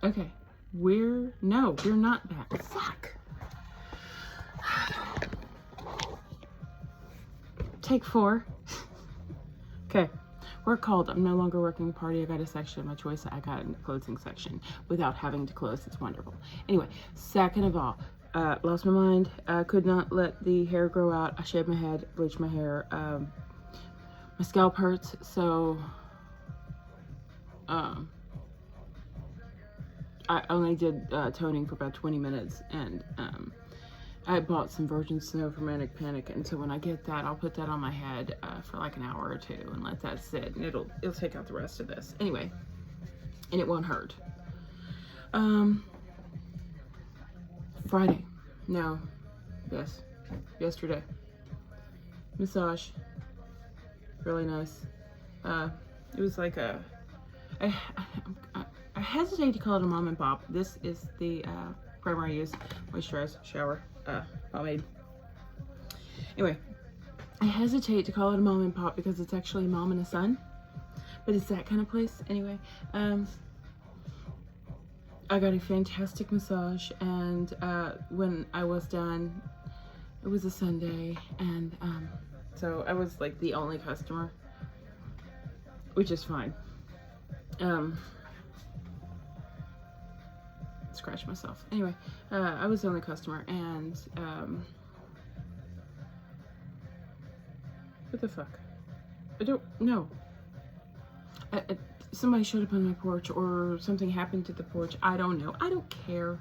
Okay. We're not back. Fuck. Take 4. Okay. We're called. I'm no longer working the party. I got a section of my choice. I got in the closing section without having to close. It's wonderful. Anyway, second of all, lost my mind. Could not let the hair grow out. I shaved my head, bleached my hair. My scalp hurts, so I only did toning for about 20 minutes, and I bought some virgin snow for Manic Panic, and so when I get that, I'll put that on my head for like an hour or 2 and let that sit, and it'll take out the rest of this. Anyway, and it won't hurt. Friday. No. Yes. Yesterday. Massage. Really nice. It was like I hesitate to call it a mom and pop. This is the primer I use, moisturize, shower, pomade. Anyway, I hesitate to call it a mom and pop because it's actually a mom and a son, but it's that kind of place. Anyway, I got a fantastic massage, and when I was done, it was a Sunday, and so I was like the only customer, which is fine. Scratch myself. Anyway, I was the only customer, and what the fuck? I don't know. Somebody showed up on my porch, or something happened to the porch. I don't know. I don't care.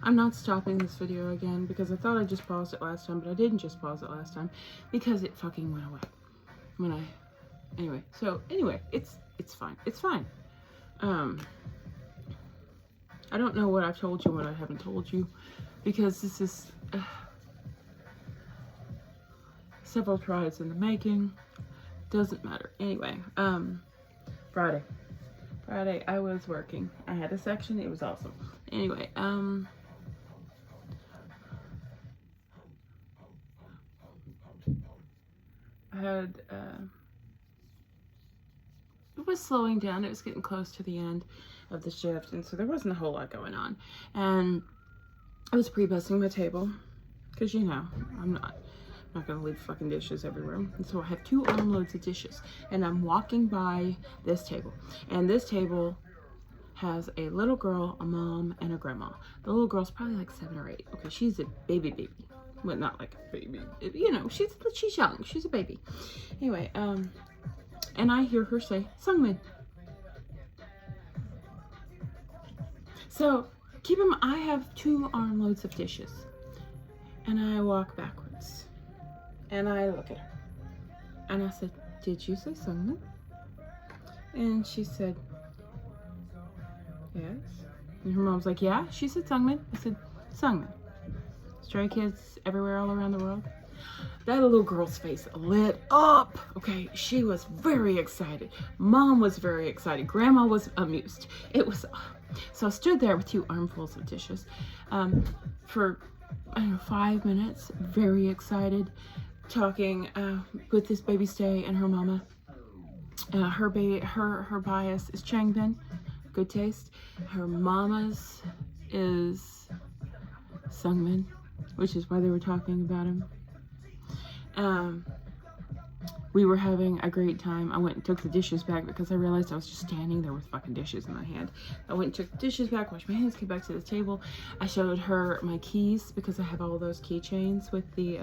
I'm not stopping this video again because I thought I just paused it last time, but I didn't just pause it last time because it fucking went away. Anyway, it's fine. It's fine. I don't know what I've told you, what I haven't told you, because this is several tries in the making. Doesn't matter. Anyway, Friday I was working. I had a section. It was awesome. Anyway, I had it was slowing down. It was getting close to the end of the shift, and so there wasn't a whole lot going on. And I was pre-busting my table because, you know, I'm not gonna leave fucking dishes everywhere. And so I have 2 armloads of dishes, and I'm walking by this table, and this table has a little girl, a mom, and a grandma. The little girl's probably like 7 or 8. Okay, she's a baby. Well, not like a baby, you know, she's young, she's a baby. Anyway, and I hear her say, "Sungmin." So keep in mind, I have 2 armloads of dishes, and I walk backwards, and I look at her, and I said, "Did you say Sungmin?" And she said, "Yes." And her mom's like, "Yeah." She said Sungmin. I said, "Sungmin. Stray kids everywhere, all around the world." That little girl's face lit up. Okay, she was very excited. Mom was very excited. Grandma was amused. It was, so I stood there with 2 armfuls of dishes for, I don't know, 5 minutes, very excited, talking with this baby stay and her mama. Her bias is Changbin, good taste. Her mama's is Sungmin, which is why they were talking about him. We were having a great time. I went and took the dishes back because I realized I was just standing there with fucking dishes in my hand. I went and took the dishes back, washed my hands, came back to the table. I showed her my keys because I have all those keychains with the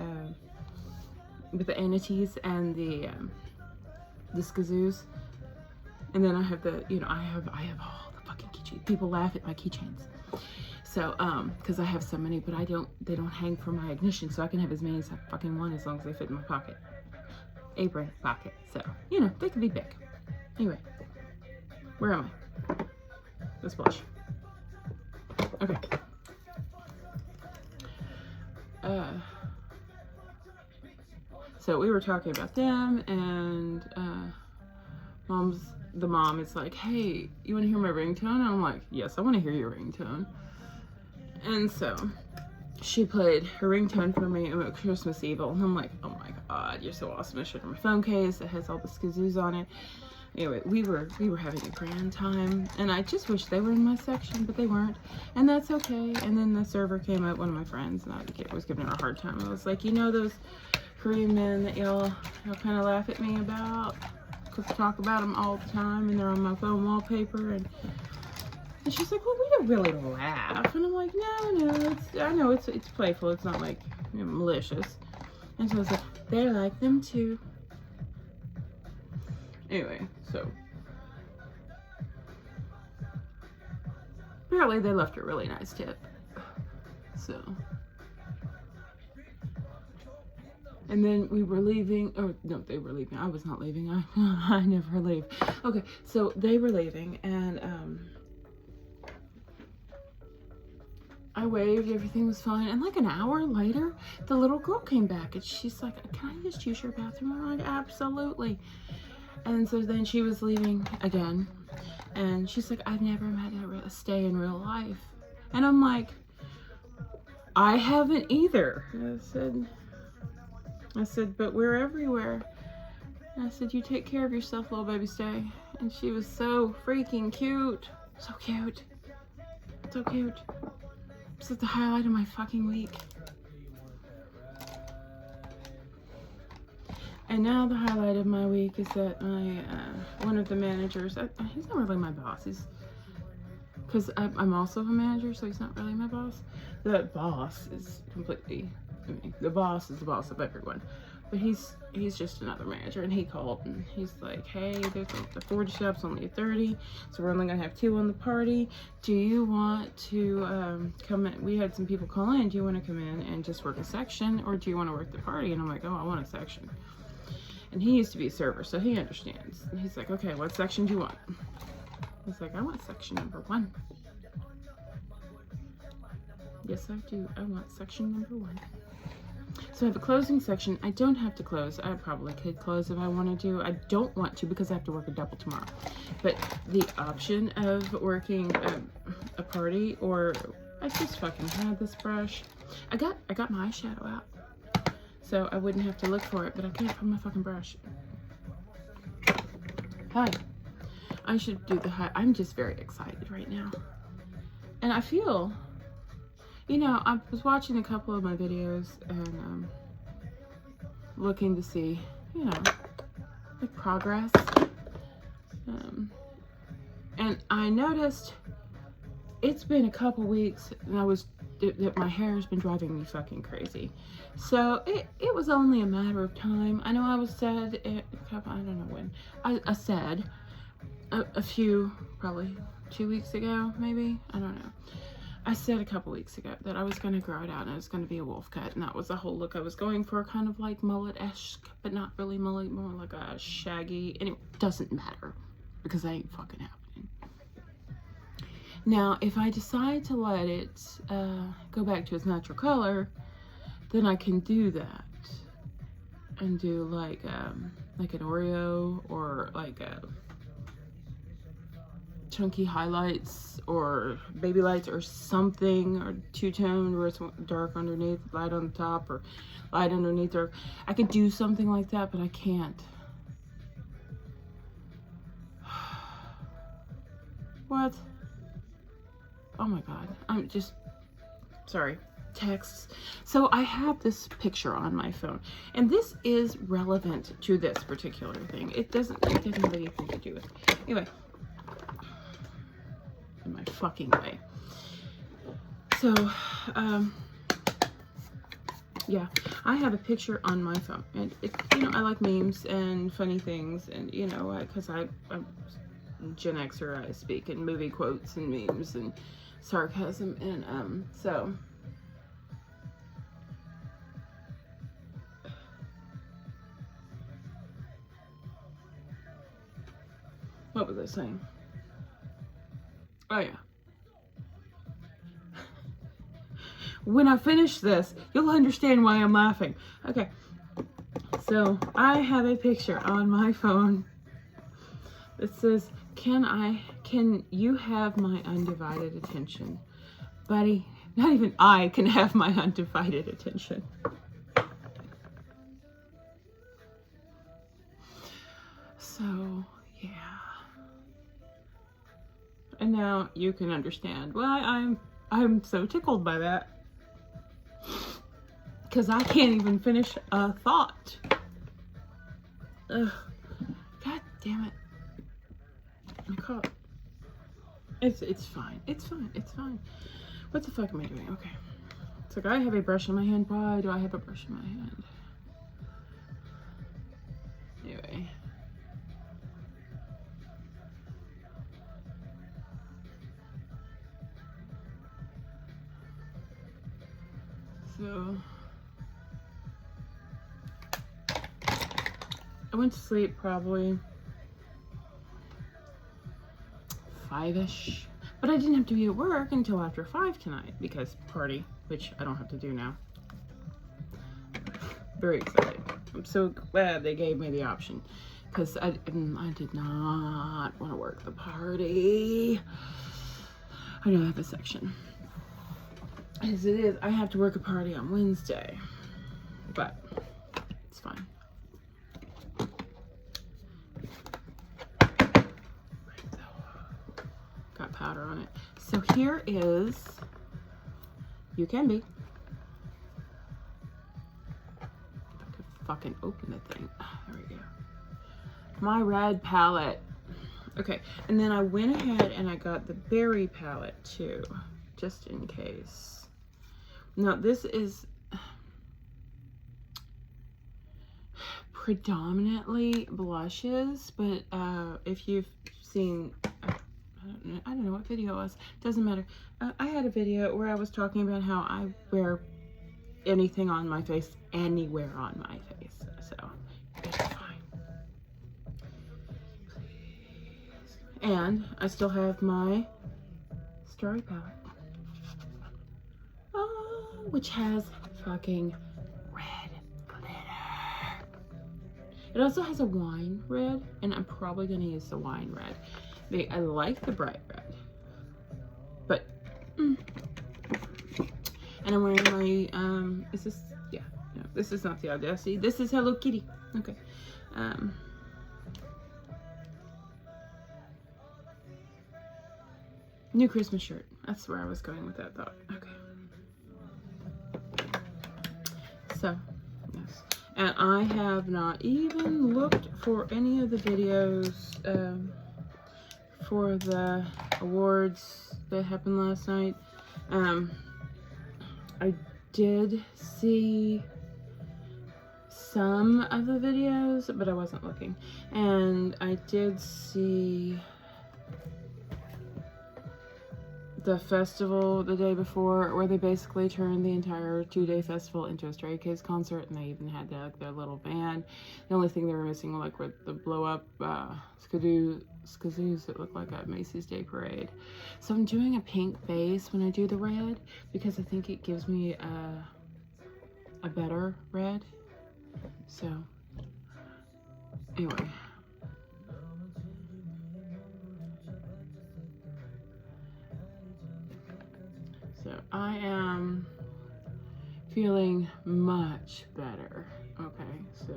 entities and the skazoos. And then I have the, you know, I have all the fucking keychains. People laugh at my keychains. So, because I have so many, but they don't hang from my ignition, so I can have as many as I fucking want as long as they fit in my pocket. Apron pocket. So, you know, they can be big. Anyway, where am I? Let's blush. Okay. So we were talking about them, and the mom is like, "Hey, you want to hear my ringtone?" And I'm like, "Yes, I want to hear your ringtone." And so she played her ringtone for me at Christmas Eve, and I'm like, "Oh my god, you're so awesome." I showed her my phone case that has all the skazoos on it. Anyway, we were having a grand time, and I just wish they were in my section, but they weren't, and that's okay. And then the server came up, one of my friends, and I was giving her a hard time. I was like, you know those Korean men that y'all kind of laugh at me about, because I talk about them all the time, and they're on my phone wallpaper, and she's like, well, we don't really laugh. And I'm like, no, I know it's playful. It's not like, you know, malicious. And so I was like, they like them too. Anyway, so apparently they left a really nice tip. So, and then we were leaving, or no, they were leaving. I was not leaving. I never leave. Okay, so they were leaving, and I waved, everything was fine, and like an hour later, the little girl came back, and she's like, can I just use your bathroom? I'm like, absolutely. And so then she was leaving again, and she's like, I've never met a stay in real life. And I'm like, I haven't either. I said, but we're everywhere. And I said, you take care of yourself, little baby stay. And she was so freaking cute. So cute. So cute. It's like the highlight of my fucking week. And now the highlight of my week is that my one of the managers, he's not really my boss, because I'm also a manager, so he's not really my boss. The boss is completely, I mean, the boss is the boss of everyone, but he's just another manager. And he called, and he's like, hey, there's the 40 shops, only a 30, so we're only gonna have 2 on the party. Do you want to come in? We had some people call in. Do you want to come in and just work a section, or do you want to work the party? And I'm like, oh, I want a section. And he used to be a server, so he understands. And he's like, okay, what section do you want? He's like, I want section number 1. Yes, I do. I want section number 1. So I have a closing section. I don't have to close. I probably could close if I wanted to. I don't want to because I have to work a double tomorrow. But the option of working a party, or I just fucking had this brush. I got my eyeshadow out, so I wouldn't have to look for it, but I can't find my fucking brush. Hi. I should do the high. I'm just very excited right now. And I feel, you know, I was watching a couple of my videos and looking to see, you know, like progress. And I noticed it's been a couple weeks, and that my hair has been driving me fucking crazy. So it was only a matter of time. I know I was said, I don't know when, I said a few, probably 2 weeks ago, maybe, I don't know. I said a couple weeks ago that I was going to grow it out and it was going to be a wolf cut, and that was the whole look I was going for, kind of like mullet-esque, but not really mullet, more like a shaggy, and it doesn't matter because that ain't fucking happening. Now, if I decide to let it go back to its natural color, then I can do that and do like an Oreo, or like a chunky highlights or baby lights or something, or two-tone where it's dark underneath, light on the top, or light underneath, or I could do something like that, but I can't. What? Oh my god, I'm just sorry. Texts. So I have this picture on my phone, and this is relevant to this particular thing. It doesn't have anything to do with it. Anyway, in my fucking way. So yeah, I have a picture on my phone, and it, you know, I like memes and funny things, and you know, because I'm Gen Xer, I speak in movie quotes and memes and sarcasm, and so what was I saying? Oh yeah. When I finish this, you'll understand why I'm laughing. Okay. So I have a picture on my phone that says, can you have my undivided attention? Buddy, not even I can have my undivided attention. So, yeah. And now you can understand why I'm so tickled by that. Because I can't even finish a thought. Ugh. God damn it. I caught. It's fine. It's fine. It's fine. What the fuck am I doing? Okay. It's like I have a brush in my hand. Why do I have a brush in my hand? Anyway. So I went to sleep probably 5-ish, but I didn't have to be at work until after 5 tonight because party, which I don't have to do now. Very excited. I'm so glad they gave me the option because I did not want to work the party. I know I have a section. As it is, I have to work a party on Wednesday, but it's fine. Got powder on it. So here is You Can Be. If I could fucking open the thing. There we go. My red palette. Okay, and then I went ahead and I got the berry palette too, just in case. Now this is predominantly blushes, but if you've seen, I don't know what video it was, doesn't matter. I had a video where I was talking about how I wear anything on my face, anywhere on my face, so it's fine. And I still have my Starry palette. Which has fucking red glitter. It also has a wine red, and I'm probably gonna use the wine red. I like the bright red, but and I'm wearing my is this, yeah, no, this is not the Audacity. This is Hello Kitty. Okay. New Christmas shirt. That's where I was going with that thought. Okay. So, yes. And I have not even looked for any of the videos for the awards that happened last night. I did see some of the videos, but I wasn't looking. And I did see the festival the day before, where they basically turned the entire 2-day festival into a Stray Kids concert, and they even had their little band. The only thing they were missing were like with the blow up skazoos that look like a Macy's Day Parade. So I'm doing a pink base when I do the red because I think it gives me a better red. So anyway. So I am feeling much better. Okay, so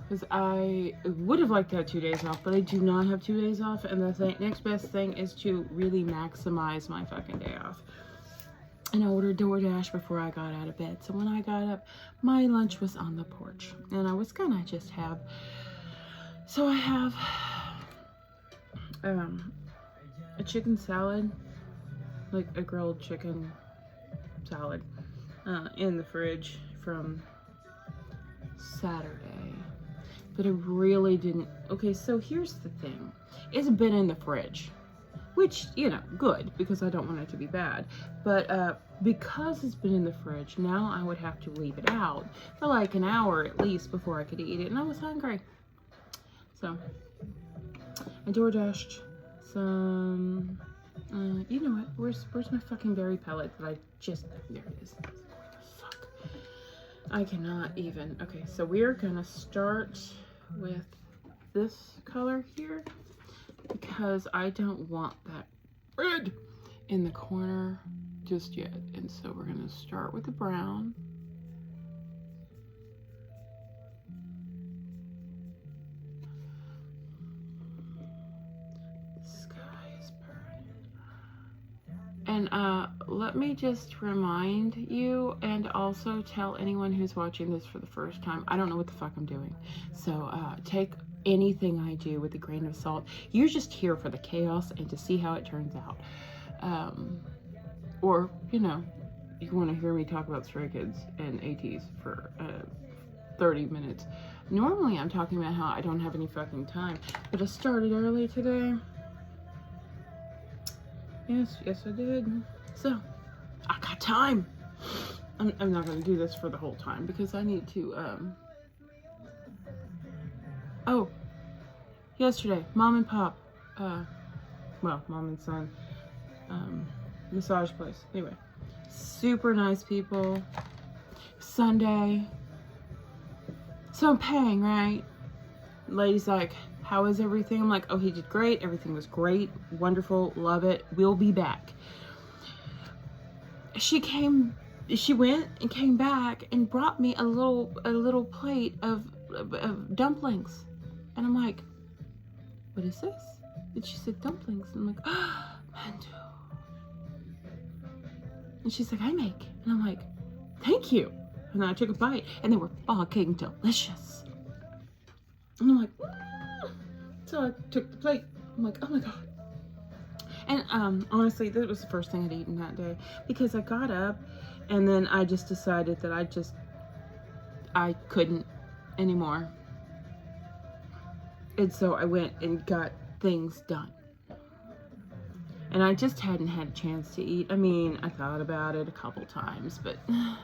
because I would have liked to have 2 days off, but I do not have 2 days off, and the next best thing is to really maximize my fucking day off. And I ordered DoorDash before I got out of bed, so when I got up, my lunch was on the porch, and I was gonna just have, so I have a chicken salad, like a grilled chicken salad, in the fridge from Saturday. But I really didn't. Okay, so here's the thing. It's been in the fridge, which, you know, good, because I don't want it to be bad. But because it's been in the fridge, now I would have to leave it out for like an hour at least before I could eat it, and I was hungry. So I DoorDashed some, you know what, where's my fucking berry palette that I just, there it is. What the fuck? I cannot even. Okay, so we're gonna start with this color here because I don't want that red in the corner just yet. And so we're gonna start with the brown. And let me just remind you, and also tell anyone who's watching this for the first time, I don't know what the fuck I'm doing. So take anything I do with a grain of salt. You're just here for the chaos and to see how it turns out. Or, you know, you want to hear me talk about Stray Kids and ATs for 30 minutes. Normally I'm talking about how I don't have any fucking time, but I started early today. Yes, I did. So, I got time. I'm not going to do this for the whole time because I need to, oh, yesterday, mom and pop, well, mom and son, massage place. Anyway, super nice people. Sunday. So I'm paying, right? Lady's like, how is everything? I'm like, oh, he did great. Everything was great. Wonderful. Love it. We'll be back. She went and came back and brought me a little plate of dumplings. And I'm like, what is this? And she said, dumplings. And I'm like, oh, mandu. And she's like, I make. And I'm like, thank you. And then I took a bite and they were fucking delicious. And I'm like, so I took the plate. I'm like, oh my God. And honestly, that was the first thing I'd eaten that day because I got up and then I just decided that I couldn't anymore. And so I went and got things done. And I just hadn't had a chance to eat. I mean, I thought about it a couple times, but I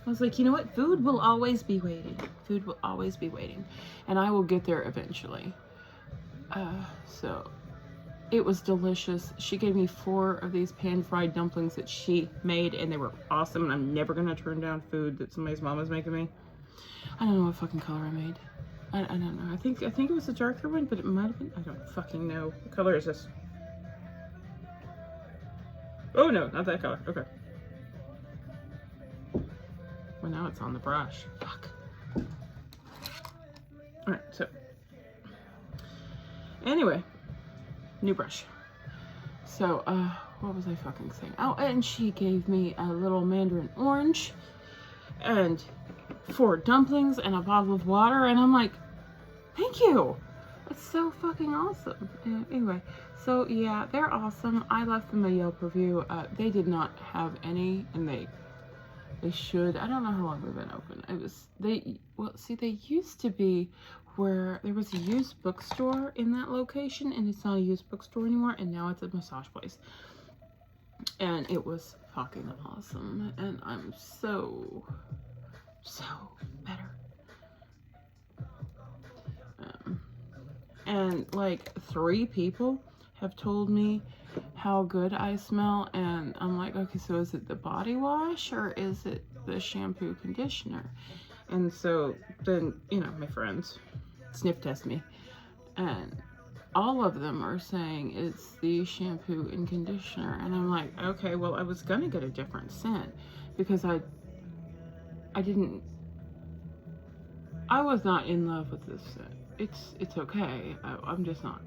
was like, you know what? Food will always be waiting. Food will always be waiting. And I will get there eventually. So it was delicious. She gave me 4 of these pan-fried dumplings that she made, and they were awesome. And I'm never going to turn down food that somebody's mom is making me. I don't know what fucking color I made. I don't know. I think it was a darker one, but it might have been. I don't fucking know. What color is this? Oh no, not that color. Okay. Well, now it's on the brush. Fuck. Alright, so. Anyway. New brush. So, what was I fucking saying? Oh, and she gave me a little mandarin orange. And 4 dumplings and a bottle of water. And I'm like, thank you. That's so fucking awesome. Anyway, so yeah, they're awesome. I left them a Yelp review. They did not have any, and they should. I don't know how long they've been open. They used to be where there was a used bookstore in that location, and it's not a used bookstore anymore, and now it's a massage place. And it was fucking awesome, and I'm so better. And like 3 people have told me how good I smell, and I'm like, okay, so is it the body wash or is it the shampoo conditioner? And so then, you know, my friends sniff test me, and all of them are saying it's the shampoo and conditioner. And I'm like, okay, well, I was gonna get a different scent because I was not in love with this scent. It's okay. I'm just not.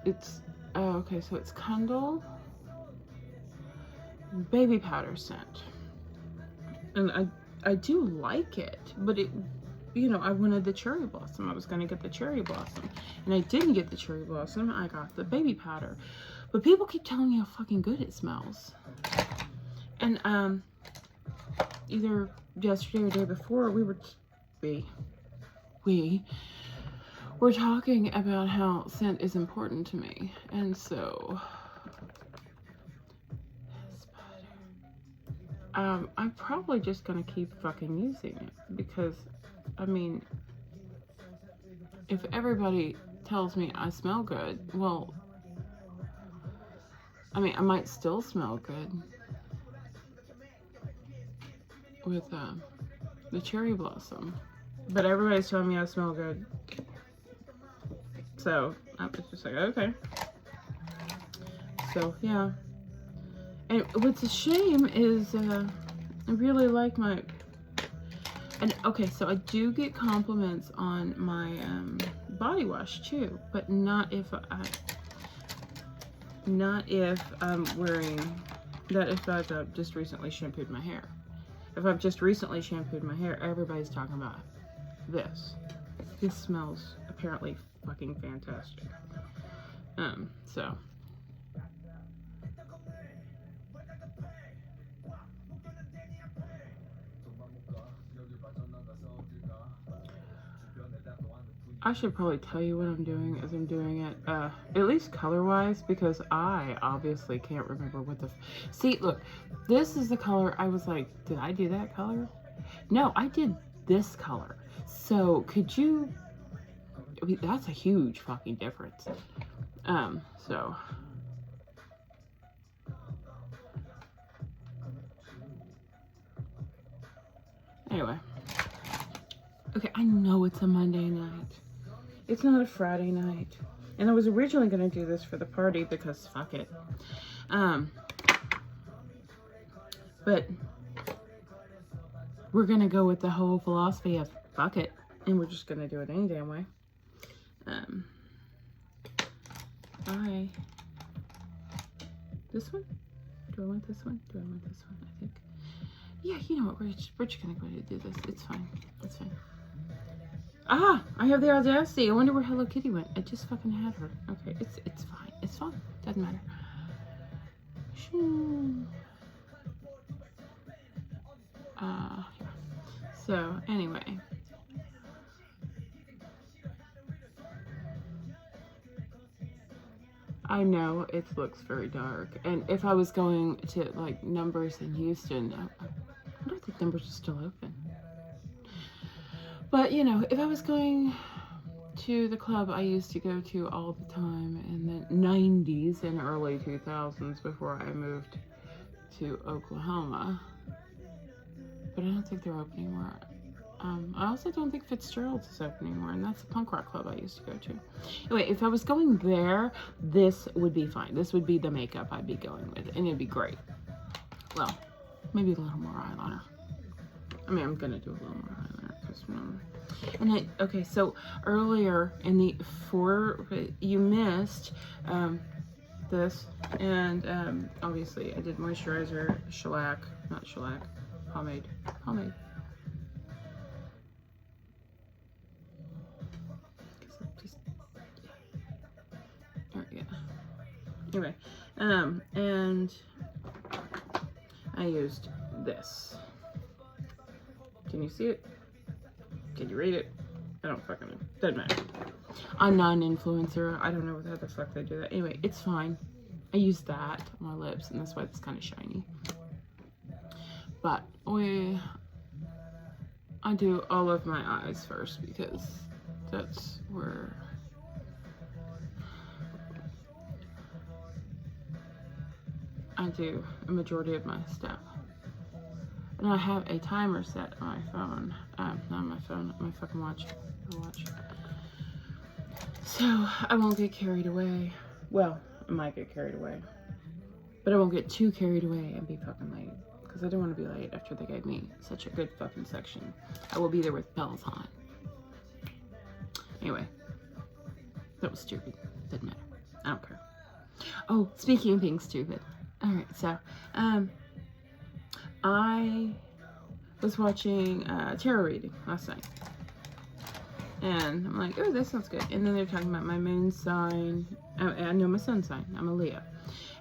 It's okay. So it's Kundal baby powder scent, and I do like it, but it, you know, I wanted the cherry blossom. I was gonna get the cherry blossom, and I didn't get the cherry blossom. I got the baby powder, but people keep telling me how fucking good it smells. And either yesterday or the day before, we were talking about how scent is important to me, and so I'm probably just gonna keep fucking using it because, I mean, if everybody tells me I smell good, well, I mean, I might still smell good with the cherry blossom, but everybody's telling me I smell good. So I was just like, okay. So yeah. And what's a shame is I really like my, and okay, so I do get compliments on my body wash too, but not if Not if I'm wearing that, if I've just recently shampooed my hair. If I've just recently shampooed my hair, everybody's talking about this. This smells apparently fucking fantastic. So. I should probably tell you what I'm doing as I'm doing it, at least color-wise, because I obviously can't remember what the... See, look, this is the color. I was like, did I do that color? No, I did this color. So, could you... I mean, that's a huge fucking difference. So... Anyway. Okay, I know it's a Monday night. It's not a Friday night. And I was originally going to do this for the party because fuck it. But we're going to go with the whole philosophy of fuck it. And we're just going to do it any damn way. This one? Do I want this one? Do I want this one? I think. Yeah, you know what? We're just going to go ahead and do this. It's fine. It's fine. Ah, I have the audacity. I wonder where Hello Kitty went. I just fucking had her. Okay, it's fine. It's fine. Doesn't matter. So anyway. I know it looks very dark, and if I was going to like Numbers in Houston, I wonder if the Numbers are still open. But you know, if I was going to the club I used to go to all the time in the 90s and early 2000s before I moved to Oklahoma, but I don't think they're open anymore. I also don't think Fitzgerald's is open anymore, and that's a punk rock club I used to go to. Anyway, if I was going there, this would be fine. This would be the makeup I'd be going with, and it'd be great. Well, maybe a little more eyeliner. I mean, I'm gonna do a little more eyeliner because, okay, so earlier in the you missed this, and obviously I did moisturizer, pomade. Anyway, and I used this. Can you see it? Can you read it? I don't fucking know. Doesn't matter. I'm not an influencer. I don't know how the fuck they do that. Anyway, it's fine. I used that on my lips, and that's why it's kind of shiny. But I do all of my eyes first because that's where I do a majority of my stuff. And I have a timer set on my phone. Not on my phone, my fucking watch. So I won't get carried away. Well, I might get carried away. But I won't get too carried away and be fucking late. Because I don't want to be late after they gave me such a good fucking section. I will be there with bells on. Anyway. That was stupid. Doesn't matter. I don't care. Oh, speaking of being stupid. Alright, so, I was watching tarot reading last night. And I'm like, oh, that sounds good. And then they're talking about my moon sign. I know my sun sign. I'm a Leo.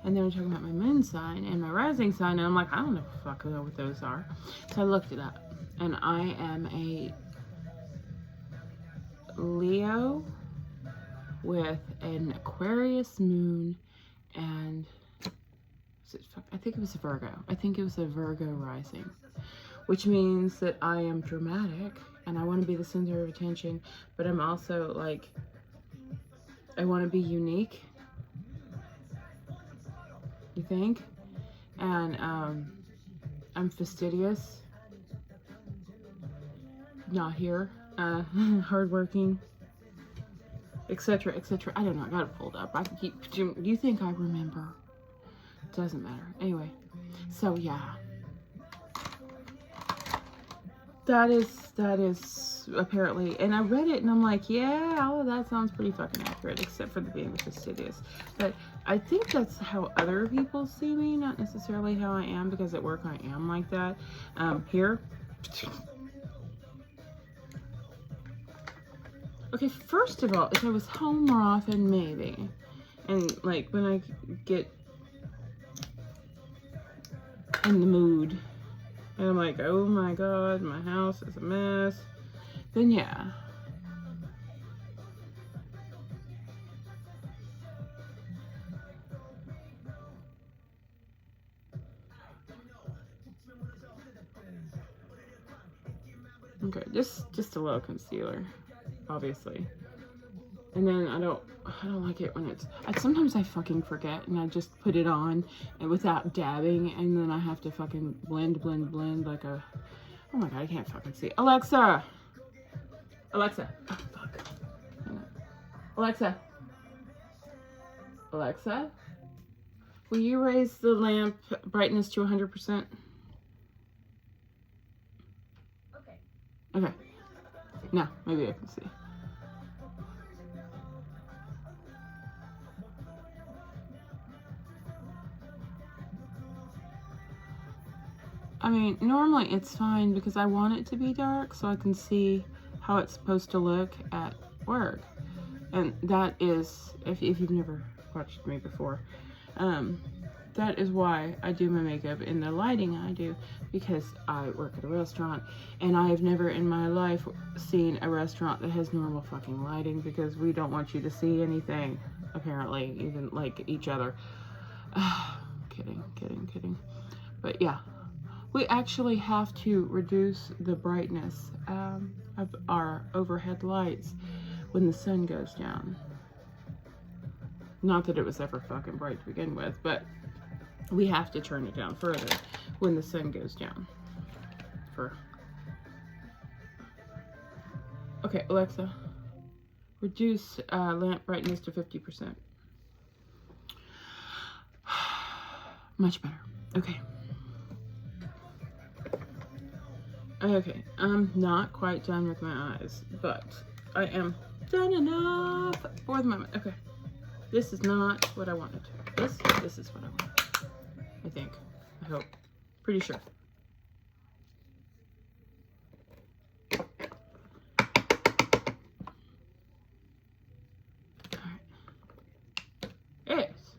And then they're talking about my moon sign and my rising sign. And I'm like, I don't know fucking know what those are. So I looked it up. And I am a Leo with an Aquarius moon and I think it was a Virgo. I think it was a Virgo rising, which means that I am dramatic and I want to be the center of attention, but I'm also like, I want to be unique. You think? And I'm fastidious, not here, hardworking, etc., etc. I don't know. I got it pulled up. I can keep. Do you think I remember? Doesn't matter. Anyway, so yeah, that is is apparently, and I read it and I'm like, yeah, all of that sounds pretty fucking accurate, except for the being the fastidious. But I think that's how other people see me, not necessarily how I am, because at work I am like that. Here. Okay, first of all, if I was home more often, maybe. And like when I get in the mood and I'm like, oh my god, my house is a mess, then yeah. Okay, just a little concealer, obviously. And then I don't like it when it's, sometimes I fucking forget and I just put it on and without dabbing, and then I have to fucking blend like a, oh my god, I can't fucking see. Alexa! Alexa! Oh fuck. Hang on. Alexa! Alexa? Will you raise the lamp brightness to 100%? Okay. Okay. Now, maybe I can see. I mean, normally it's fine because I want it to be dark so I can see how it's supposed to look at work. And that is, if you've never watched me before, that is why I do my makeup in the lighting I do, because I work at a restaurant and I have never in my life seen a restaurant that has normal fucking lighting, because we don't want you to see anything, apparently, even like each other. Kidding. But yeah. We actually have to reduce the brightness of our overhead lights when the sun goes down. Not that it was ever fucking bright to begin with, but we have to turn it down further when the sun goes down. Okay, Alexa, reduce lamp brightness to 50%. Much better. Okay. Okay, I'm not quite done with my eyes, but I am done enough for the moment. Okay, this is not what I wanted. This is what I want. I think. I hope. Pretty sure. Alright. Yes.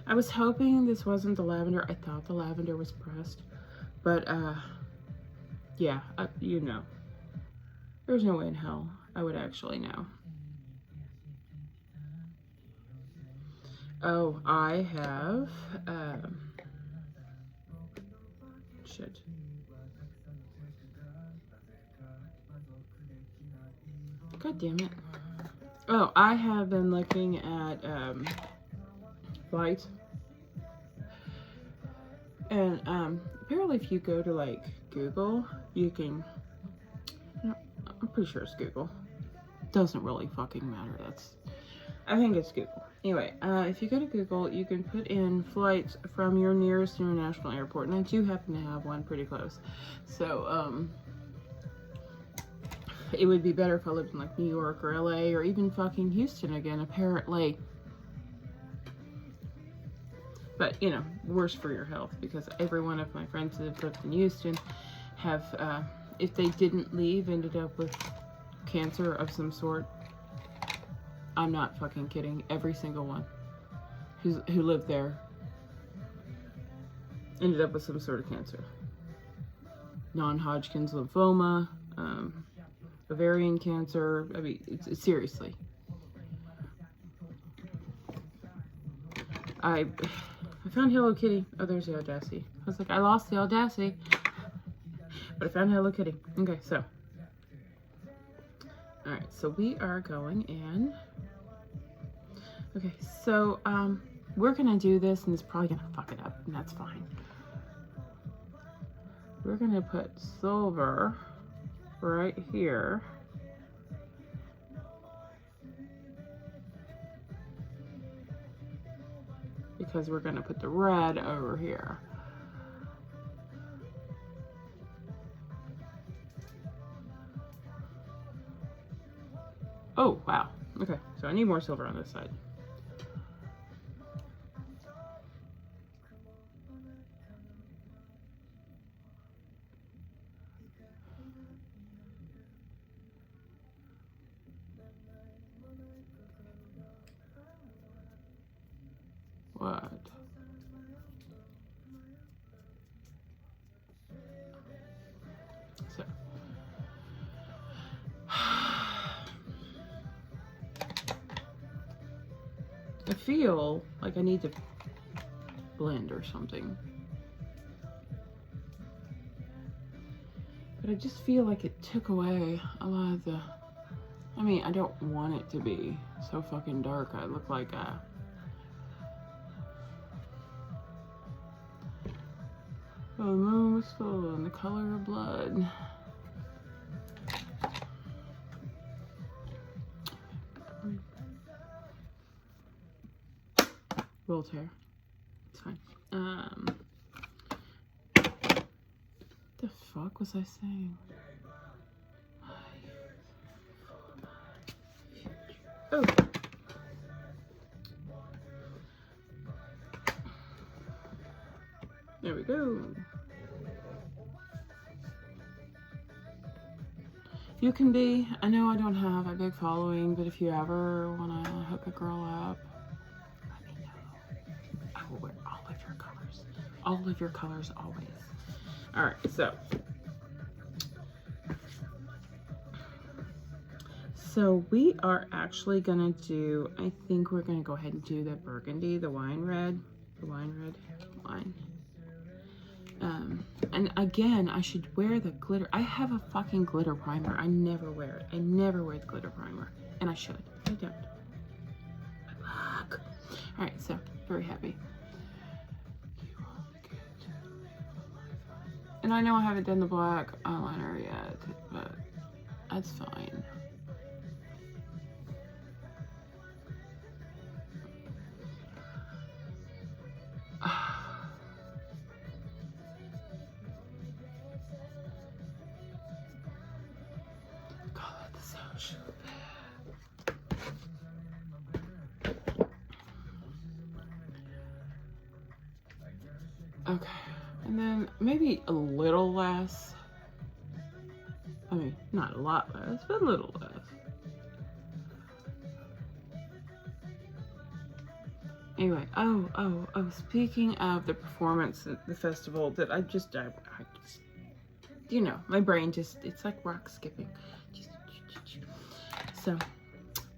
I was hoping this wasn't the lavender. I thought the lavender was pressed, but yeah, you know, there's no way in hell I would actually know. Oh, I have, shit. God damn it. Oh, I have been looking at, light. And, apparently if you go to, like, Google, you can, I'm pretty sure it's Google. Doesn't really fucking matter. I think it's Google. Anyway, if you go to Google, you can put in flights from your nearest international airport, and I do happen to have one pretty close. So, it would be better if I lived in like New York or LA or even fucking Houston again, apparently. But, you know, worse for your health, because every one of my friends that have lived in Houston have, if they didn't leave, ended up with cancer of some sort. I'm not fucking kidding. Every single one who lived there ended up with some sort of cancer. Non-Hodgkin's lymphoma, ovarian cancer. I mean, it's seriously. I found Hello Kitty. Oh, there's the Audacity. I was like, I lost the Audacity. But I found Hello Kitty. Okay, so. Alright, so we are going in. Okay, so, we're gonna do this, and it's probably gonna fuck it up, and that's fine. We're gonna put silver right here. Because we're gonna put the red over here. Oh, wow. Okay, so I need more silver on this side. What? So. I feel like I need to blend or something. But I just feel like it took away a lot of the... I mean, I don't want it to be so fucking dark. I look like a... The moon was full in the color of blood. Will tear. It's fine. The fuck was I saying? Oh. There we go. You can be, I know I don't have a big following, but if you ever want to hook a girl up, let me know. I will wear all of your colors. All of your colors, always. Alright, so we are actually gonna do, I think we're gonna go ahead and do the burgundy, the wine red wine. And again, I should wear the glitter. I have a fucking glitter primer. I never wear it. I never wear the glitter primer. And I should. I don't. Fuck. Alright, so, very happy. And I know I haven't done the black eyeliner yet, but that's fine. Okay, and then maybe a little less. I mean, not a lot less, but a little less. Anyway, oh, speaking of the performance at the festival, that I just, you know, my brain just, it's like rock skipping. So,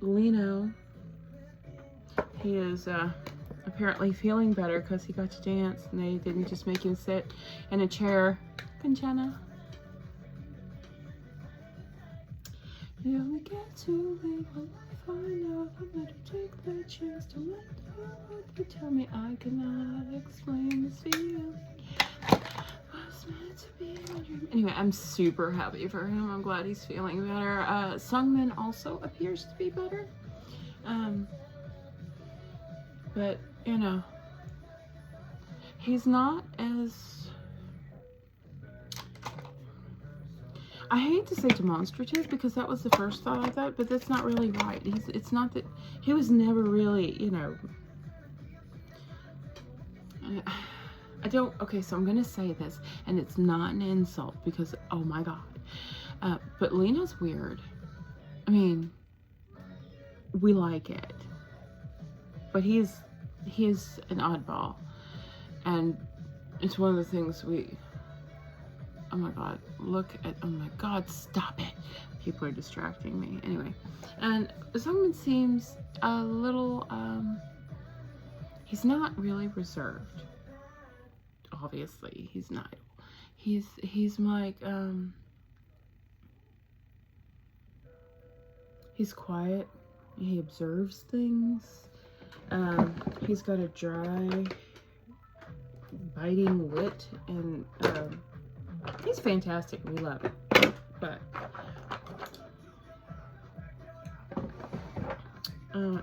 Lino, he is, apparently feeling better because he got to dance and they didn't just make him sit in a chair. Conchana. You only get too late when I find out. I better take the chance to let what you tell me. I cannot explain this feeling. Was meant to be a dream. Anyway, I'm super happy for him. I'm glad he's feeling better. Sungmin also appears to be better. But, you know, he's not as, I hate to say demonstrative because that was the first thought I thought, but that's not really right. It's not that, he was never really, you know, I don't, okay, so I'm going to say this, and it's not an insult because, oh my God, but Lena's weird. I mean, we like it. But he is an oddball, and it's one of the things we, oh my God, look at, oh my God, stop it. People are distracting me. Anyway, and someone seems a little, he's not really reserved. Obviously, he's not. He's like, he's quiet. He observes things. He's got a dry, biting wit, and he's fantastic. We love it. But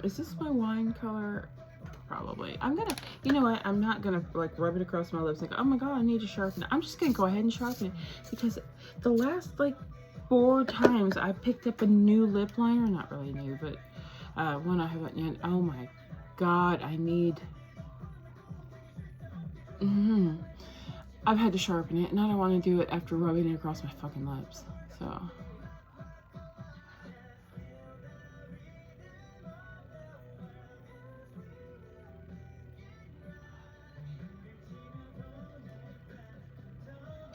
is this my wine color? Probably. I'm gonna, you know what? I'm not gonna like rub it across my lips like, oh my God, I need to sharpen it. I'm just gonna go ahead and sharpen it because the last like 4 times I picked up a new lip liner. Not really new, but one I haven't yet. Oh my God, I need... I've had to sharpen it, and I don't want to do it after rubbing it across my fucking lips. So...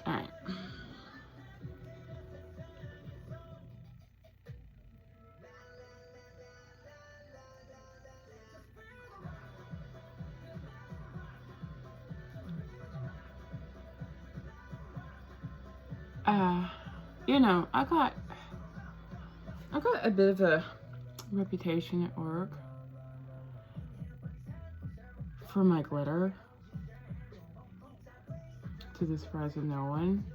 Alright. You know, I got a bit of a reputation at work for my glitter, to the surprise of no one.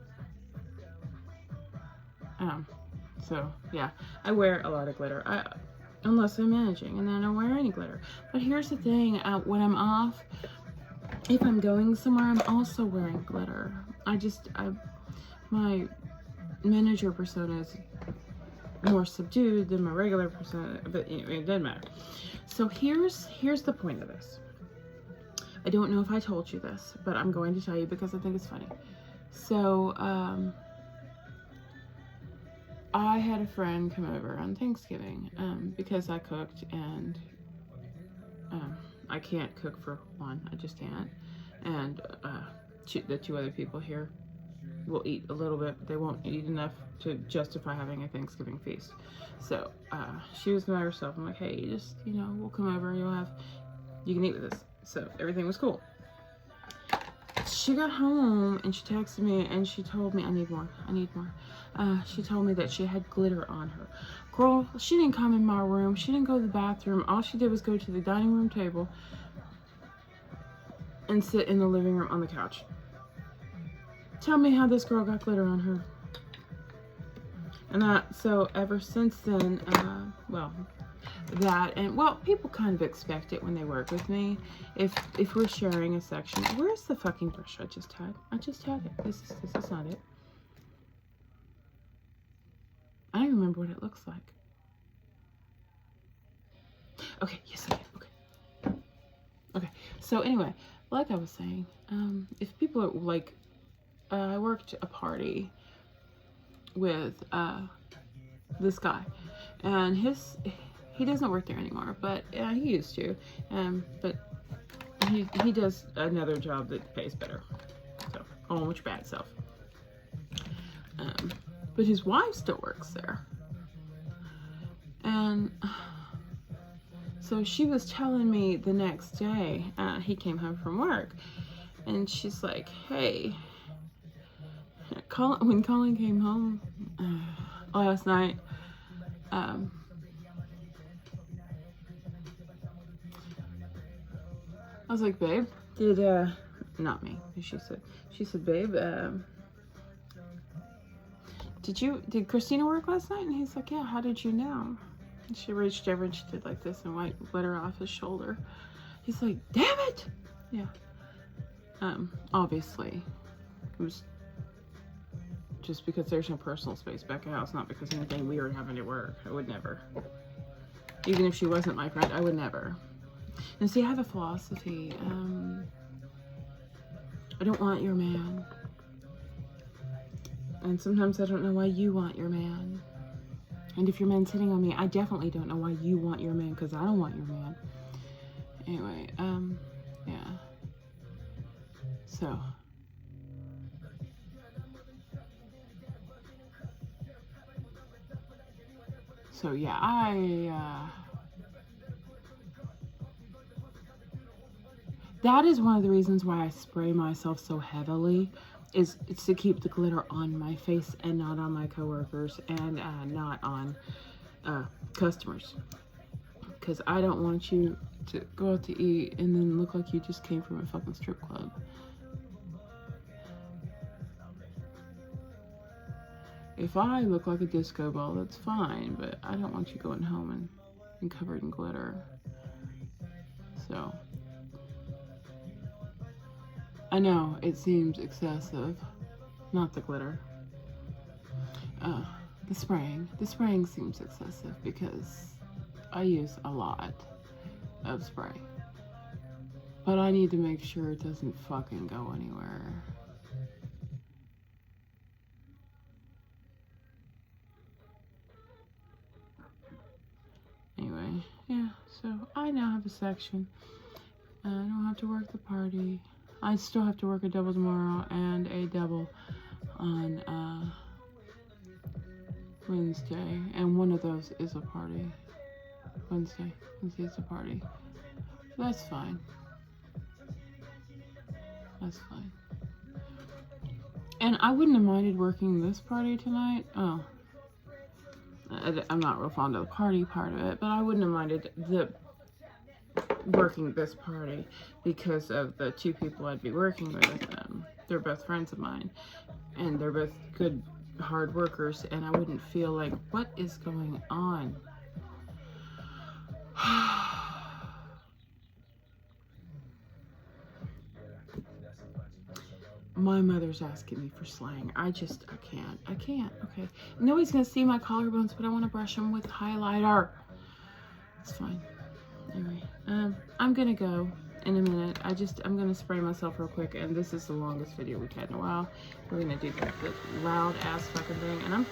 So yeah, I wear a lot of glitter, unless I'm managing, and then I don't wear any glitter. But here's the thing, when I'm off, if I'm going somewhere, I'm also wearing glitter. My manager persona is more subdued than my regular persona, but anyway, it doesn't matter. So here's the point of this. I don't know if I told you this, but I'm going to tell you because I think it's funny. So I had a friend come over on Thanksgiving because I cooked, and I can't cook for one. I just can't. And the 2 other people here will eat a little bit, but they won't eat enough to justify having a Thanksgiving feast. So she was by herself. I'm like, hey, just, you know, we'll come over and you can eat with us. So everything was cool. She got home and she texted me and she told me, I need more. She told me that she had glitter on her. Girl, she didn't come in my room. She didn't go to the bathroom. All she did was go to the dining room table and sit in the living room on the couch. Tell me how this girl got glitter on her. And so ever since then, people kind of expect it when they work with me. If we're sharing a section, where's the fucking brush I just had? I just had it. This is not it. I don't remember what it looks like. Okay, yes I do. Okay. So anyway, like I was saying, if people are like, I worked a party with this guy, and he doesn't work there anymore, but he used to, but he does another job that pays better, so almost bad self. But his wife still works there, and so she was telling me the next day, he came home from work, and she's like, hey, when Colin came home last night, I was like, babe, not me, she said, babe, did Christina work last night? And he's like, yeah, how did you know? And she reached over and she did like this and wiped glitter off his shoulder. He's like, damn it! Yeah. Obviously, it was just because there's no personal space back at the house, not because anything weird happened at work. I would never. Even if she wasn't my friend, I would never. And see, I have a philosophy. I don't want your man. And sometimes I don't know why you want your man. And if your man's hitting on me, I definitely don't know why you want your man, because I don't want your man. Anyway, yeah. So yeah, that is one of the reasons why I spray myself so heavily, it's to keep the glitter on my face and not on my coworkers and not on customers, because I don't want you to go out to eat and then look like you just came from a fucking strip club. If I look like a disco ball, that's fine, but I don't want you going home and covered in glitter. So I know it seems excessive, not the glitter, The spraying seems excessive because I use a lot of spray. But I need to make sure it doesn't fucking go anywhere. Anyway, yeah, so I now have a section. I don't have to work the party. I still have to work a double tomorrow and a double on Wednesday. And one of those is a party. Wednesday is a party. That's fine. That's fine. And I wouldn't have minded working this party tonight. Oh. I'm not real fond of the party part of it, but I wouldn't have minded working this party because of the two people I'd be working with. They're both friends of mine, and they're both good, hard workers, and I wouldn't feel like, what is going on? My mother's asking me for slang. I can't, okay. Nobody's gonna see my collarbones, but I want to brush them with highlighter. It's fine. Anyway, I'm gonna go in a minute. I'm gonna spray myself real quick, and this is the longest video we've had in a while. We're gonna do the loud ass fucking thing, and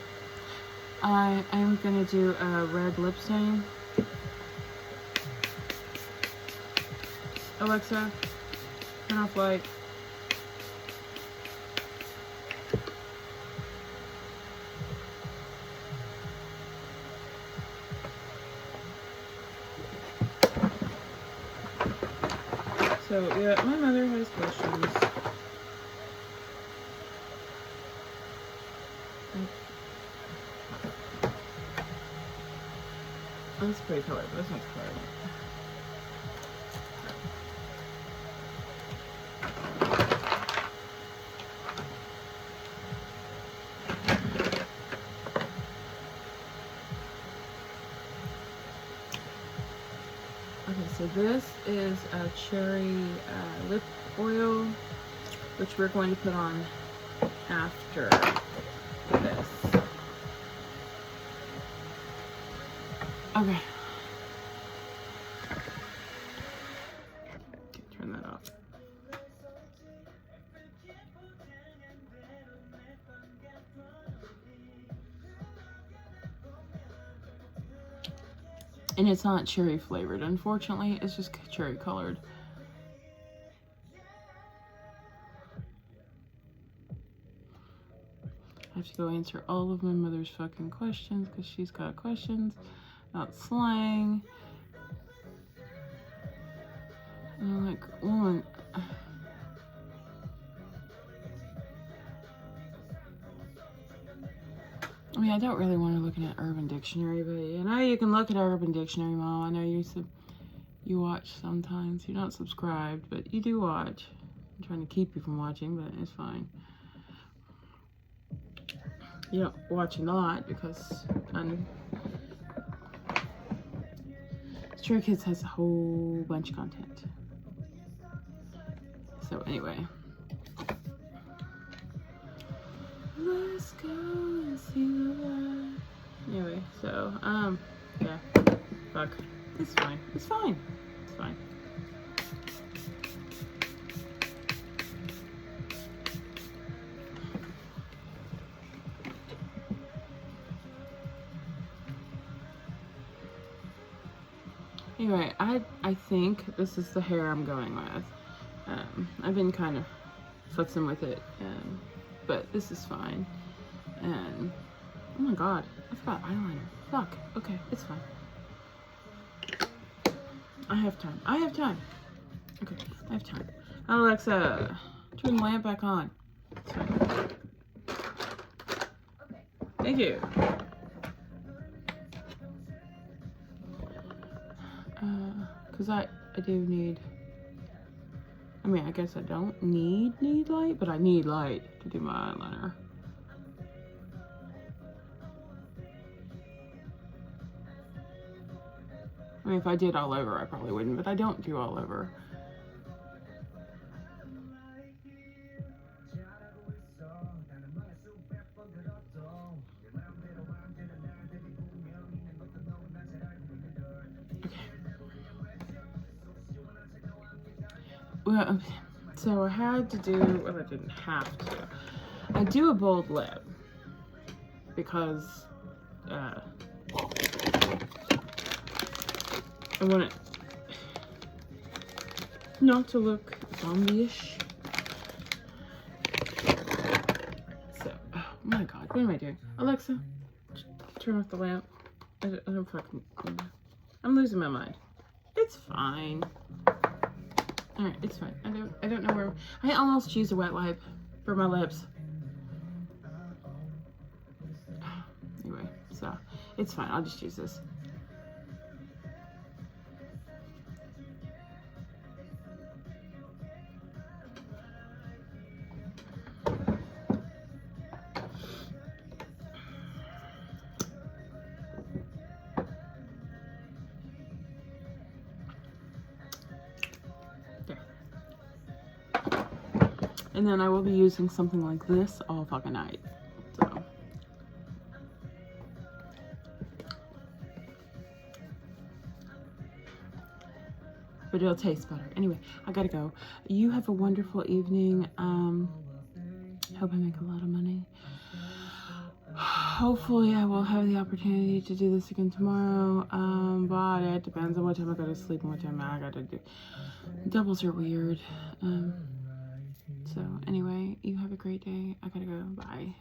I'm gonna do a red lip stain. Alexa, turn off light. So, yeah, my mother has questions. Oh, that's pretty color, but this one's colored. Okay, so this is a cherry lip oil, which we're going to put on after this. Okay. Turn that off. And it's not cherry flavored, unfortunately. It's just cherry colored. I have to go answer all of my mother's fucking questions because she's got questions about slang. And I'm like, woman. I mean, I don't really want to look at Urban Dictionary, but you know, you can look at Urban Dictionary, Mom. I know you watch sometimes. You're not subscribed, but you do watch. I'm trying to keep you from watching, but it's fine. You don't watch a lot because Stray Kids has a whole bunch of content. So anyway. Let's go and see the light. Anyway, so, yeah. Fuck. It's fine. It's fine. It's fine. Anyway, I think this is the hair I'm going with. I've been kind of futzing with it, but this is fine. And oh my god, I forgot eyeliner. Fuck. Okay, it's fine. I have time. I have time. Okay, I have time. Alexa, turn the lamp back on. It's fine. Thank you. Because I do need, I mean, I guess I don't need light, but I need light to do my eyeliner. I mean, if I did all over, I probably wouldn't, but I don't do all over. well, so I had to do, well, I didn't have to. I do a bold lip because I want it not to look zombie-ish. So, oh my god, what am I doing? Alexa, turn off the lamp. I don't fucking, I'm losing my mind. It's fine. Alright, it's fine. I don't know where, I almost used a wet wipe for my lips. Anyway, so it's fine. I'll just use this. There. And then I will be using something like this all fucking night. So. But it'll taste better. Anyway, I gotta go. You have a wonderful evening. Hope I make a lot of money. Hopefully I will have the opportunity to do this again tomorrow. But it depends on what time I go to sleep and what time I gotta do. Doubles are weird. So anyway, you have a great day. I gotta go. Bye.